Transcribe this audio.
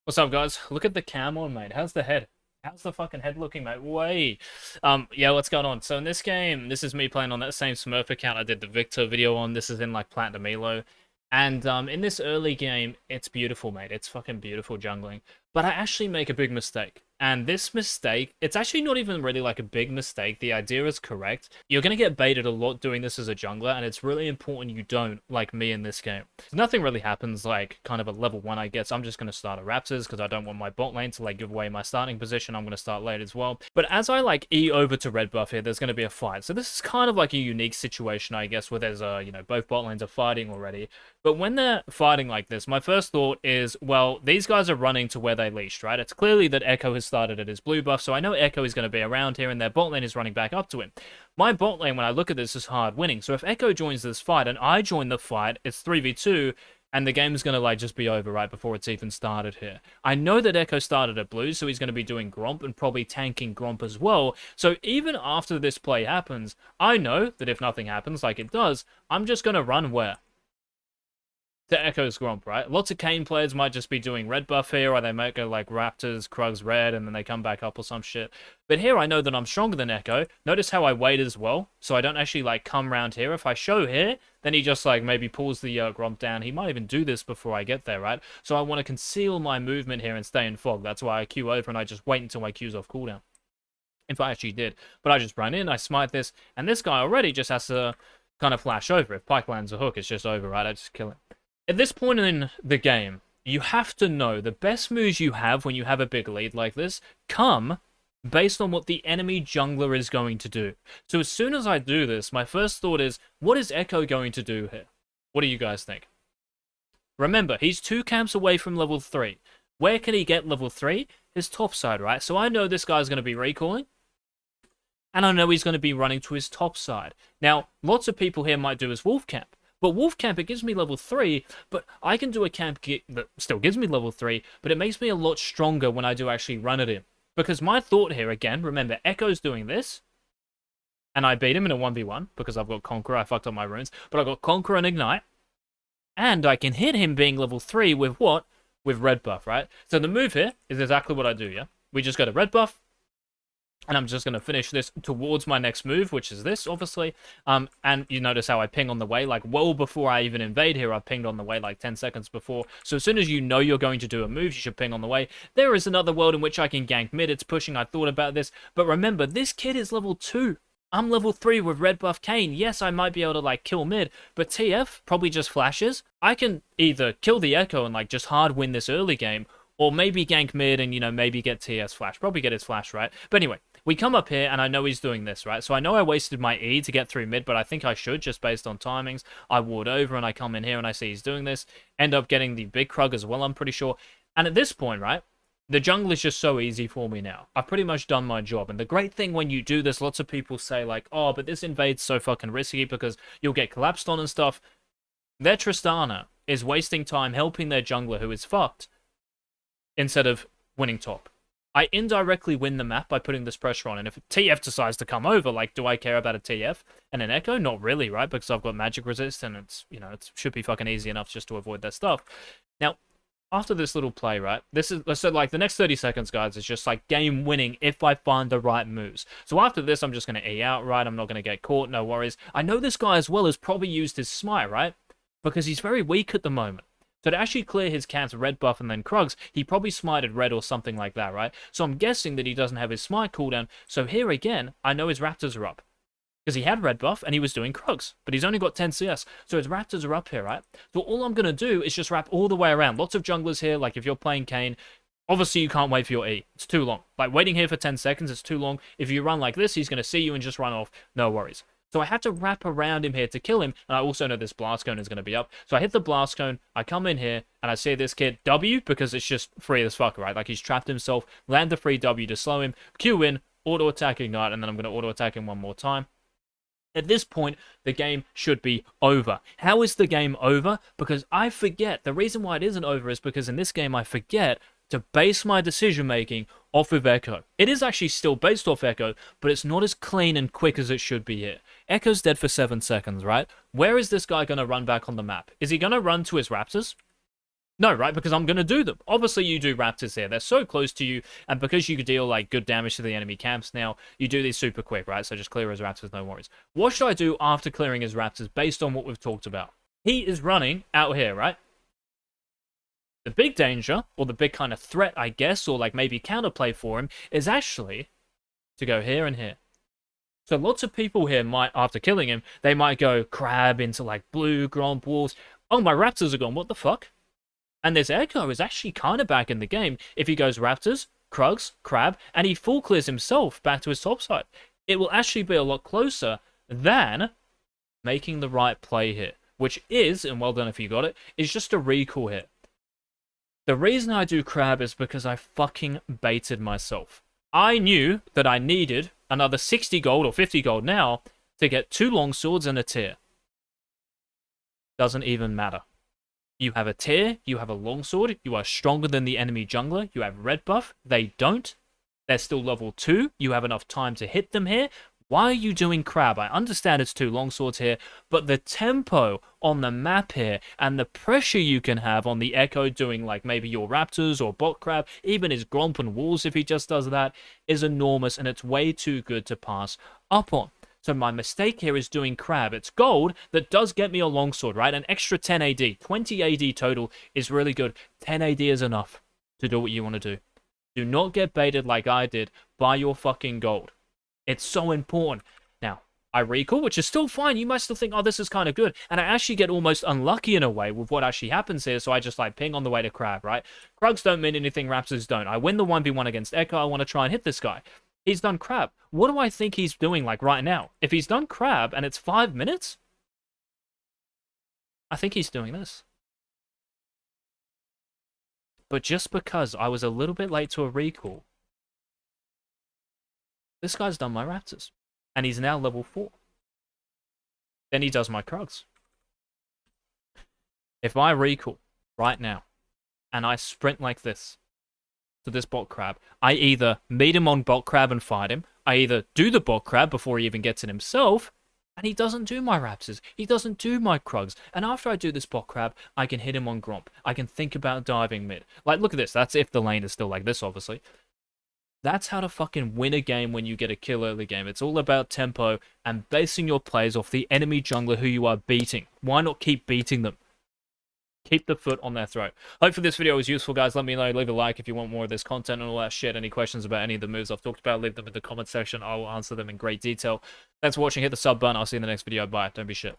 What's up, guys? Look at the cam on, mate. How's the head? How's the fucking head looking, mate? Way. Yeah, what's going on? So in this game, this is me playing on that same Smurf account I did the Victor video on. This is in like Platinum Elo. And in this early game, it's beautiful, mate. It's fucking beautiful jungling. But I actually make a big mistake. And this mistake, it's actually not even really like a big mistake. The idea is correct. You're going to get baited a lot doing this as a jungler, and it's really important you don't, like me in this game. Nothing really happens like kind of a level 1, I guess. I'm just going to start a Raptors because I don't want my bot lane to like give away my starting position. I'm going to start late as well. But as I like E over to red buff here, there's going to be a fight. So this is kind of like a unique situation, I guess, where there's both bot lanes are fighting already. But when they're fighting like this, my first thought is, well, these guys are running to where they leashed, right? It's clearly that Echo has started at his blue buff, so I know Echo is going to be around here, and their bot lane is running back up to him. My bot lane, when I look at this, is hard winning. So if Echo joins this fight, and I join the fight, it's 3v2, and the game's going to like just be over right before it's even started here. I know that Echo started at blue, so he's going to be doing Gromp and probably tanking Gromp as well. So even after this play happens, I know that if nothing happens like it does, I'm just going to run where? To Echo's Gromp, right? Lots of Kayn players might just be doing red buff here, or they might go like Raptors, Krugs red, and then they come back up or some shit. But here I know that I'm stronger than Echo. Notice how I wait as well, so I don't actually like come round here. If I show here, then he just like maybe pulls the Gromp down. He might even do this before I get there, right? So I want to conceal my movement here and stay in fog. That's why I queue over and I just wait until my queue's off cooldown. If I actually did. But I just run in, I smite this, and this guy already just has to kind of flash over. If Pike lands a hook, it's just over, right? I just kill him. At this point in the game, you have to know the best moves you have when you have a big lead like this come based on what the enemy jungler is going to do. So as soon as I do this, my first thought is, what is Echo going to do here? What do you guys think? Remember, he's 2 camps away from level 3. Where can he get level 3? His top side, right? So I know this guy's going to be recalling, and I know he's going to be running to his top side. Now, lots of people here might do his wolf camp. But Wolf Camp, it gives me level 3, but I can do a camp that still gives me level 3, but it makes me a lot stronger when I do actually run it in. Because my thought here, again, remember, Echo's doing this, and I beat him in a 1v1, because I've got Conqueror, I fucked up my runes, but I've got Conqueror and Ignite, and I can hit him being level 3 with what? With red buff, right? So the move here is exactly what I do, yeah? We just go to red buff, and I'm just going to finish this towards my next move, which is this, obviously. And you notice how I ping on the way, like, well before I even invade here, I've pinged on the way like 10 seconds before. So as soon as you know you're going to do a move, you should ping on the way. There is another world in which I can gank mid. It's pushing. I thought about this. But remember, this kid is level 2. I'm level 3 with red buff Kayn. Yes, I might be able to, like, kill mid, but TF probably just flashes. I can either kill the Echo and, like, just hard win this early game, or maybe gank mid and, maybe get TS flash. Probably get his flash, right? But anyway, we come up here, and I know he's doing this, right? So I know I wasted my E to get through mid, but I think I should, just based on timings. I ward over, and I come in here, and I see he's doing this. End up getting the big Krug as well, I'm pretty sure. And at this point, right, the jungle is just so easy for me now. I've pretty much done my job. And the great thing when you do this, lots of people say, like, oh, but this invade's so fucking risky because you'll get collapsed on and stuff. Their Tristana is wasting time helping their jungler who is fucked instead of winning top. I indirectly win the map by putting this pressure on. And if TF decides to come over, like, do I care about a TF and an Echo? Not really, right? Because I've got magic resist and it's, it should be fucking easy enough just to avoid that stuff. Now, after this little play, right, this is, so like the next 30 seconds, guys, is just like game winning if I find the right moves. So after this, I'm just going to E out, right? I'm not going to get caught, no worries. I know this guy as well has probably used his smite, right? Because he's very weak at the moment. So to actually clear his camp's red buff and then Krugs, he probably smited red or something like that, right? So I'm guessing that he doesn't have his smite cooldown. So here again, I know his Raptors are up. Because he had red buff and he was doing Krugs. But he's only got 10 CS. So his Raptors are up here, right? So all I'm going to do is just wrap all the way around. Lots of junglers here, like if you're playing Kayn, obviously you can't wait for your E. It's too long. Like waiting here for 10 seconds is too long. If you run like this, he's going to see you and just run off. No worries. So I had to wrap around him here to kill him, and I also know this blast cone is going to be up. So I hit the blast cone, I come in here, and I see this kid W, because it's just free as fuck, right? Like he's trapped himself, land the free W to slow him, Q in, auto attack ignite, and then I'm going to auto attack him one more time. At this point, the game should be over. How is the game over? Because I forget. The reason why it isn't over is because in this game I forget to base my decision making off of Echo. It is actually still based off Echo, but it's not as clean and quick as it should be here. Echo's dead for 7 seconds, right? Where is this guy going to run back on the map? Is he going to run to his Raptors? No, right? Because I'm going to do them. Obviously, you do Raptors here. They're so close to you, and because you could deal, like, good damage to the enemy camps now, you do these super quick, right? So just clear his Raptors, no worries. What should I do after clearing his Raptors based on what we've talked about? He is running out here, right? The big danger, or the big kind of threat, I guess, or, like, maybe counterplay for him, is actually to go here and here. So lots of people here might, after killing him, they might go crab into, like, blue, gromp, wolves. Oh, my Raptors are gone. What the fuck? And this Echo is actually kind of back in the game if he goes Raptors, Krugs, Crab, and he full clears himself back to his top side. It will actually be a lot closer than making the right play here, which is, and well done if you got it, is just a recall here. The reason I do Crab is because I fucking baited myself. I knew that I needed another 60 gold or 50 gold now to get 2 longswords and a tier. Doesn't even matter. You have a tier, you have a longsword, you are stronger than the enemy jungler, you have red buff, they don't. They're still level 2, you have enough time to hit them here. Why are you doing Crab? I understand it's 2 longswords here, but the tempo on the map here and the pressure you can have on the Echo doing like maybe your Raptors or bot Crab, even his Gromp and Wolves if he just does that, is enormous and it's way too good to pass up on. So my mistake here is doing Crab. It's gold that does get me a longsword, right? An extra 10 AD. 20 AD total is really good. 10 AD is enough to do what you want to do. Do not get baited like I did by your fucking gold. It's so important. Now, I recall, which is still fine. You might still think, oh, this is kind of good. And I actually get almost unlucky in a way with what actually happens here. So I just like ping on the way to Crab, right? Krugs don't mean anything. Raptors don't. I win the 1v1 against Echo. I want to try and hit this guy. He's done Crab. What do I think he's doing like right now? If he's done Crab and it's 5 minutes, I think he's doing this. But just because I was a little bit late to a recall, this guy's done my Raptors. And he's now level 4. Then he does my Krugs. If I recall right now, and I sprint like this to this bot Crab, I either meet him on bot Crab and fight him, I either do the bot Crab before he even gets it himself, and he doesn't do my Raptors, he doesn't do my Krugs, and after I do this bot Crab, I can hit him on Gromp, I can think about diving mid. Like, look at this, that's if the lane is still like this, obviously. That's how to fucking win a game when you get a kill early game. It's all about tempo and basing your plays off the enemy jungler who you are beating. Why not keep beating them? Keep the foot on their throat. Hopefully this video was useful, guys. Let me know. Leave a like if you want more of this content and all that shit. Any questions about any of the moves I've talked about, leave them in the comment section. I will answer them in great detail. Thanks for watching. Hit the sub button. I'll see you in the next video. Bye. Don't be shit.